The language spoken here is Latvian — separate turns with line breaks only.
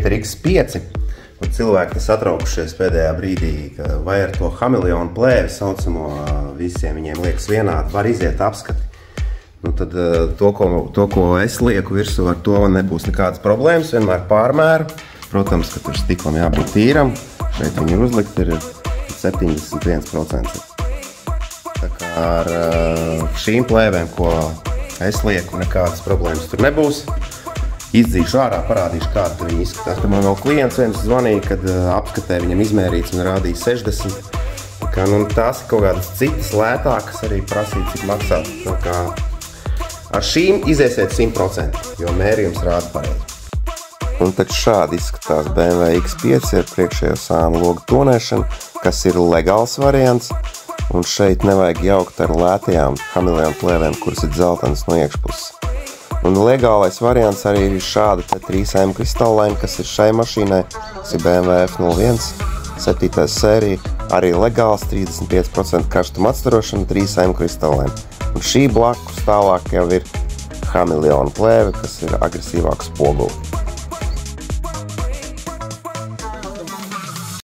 šeit ir X5. Un cilvēki satraukušies pēdējā brīdī, ka vai ar to hameleonu plēvi saucamo visiem viņiem liekas vienādi, var iziet apskati. Nu, tad to, ko es lieku virsū, ar to nebūs nekādas problēmas, vienmēr pārmēru. Protams, ka tur stiklam jābūt tīram. Šeit viņi uzlikt ir 71%. Tā kā ar šīm plēvēm, ko es lieku, nekādas problēmas tur nebūs. Izdzīšu ārā, parādīšu, kāda viņi izskatās. Tad man vēl klients viens zvanīja, kad apskatē viņam izmērīts un rādīja 60. Kā, nu, tās ir kaut kādas citas lētākas, arī prasīt, cik maksā. Tā kā ar šīm iziesiet 100%, jo mērījums rāda pareizi. Un tad šādi izskatās BMW X5 ar priekšējo sānu logu tonēšanu, kas ir legāls variants. Un šeit nevajag jaukt ar lētajām hameleonu plēvēm, kuras ir dzeltenas no iekšpuses. Un legālais variants arī ir šāda 3M kristāllaina, kas ir šai mašīnai, kas ir BMW F01, 7. sērija, arī legāls 35% karstuma atstarošana 3M kristāllaina. Un šī blakus tālāk jau ir hameleonu plēve, kas ir agresīvāka spoguli.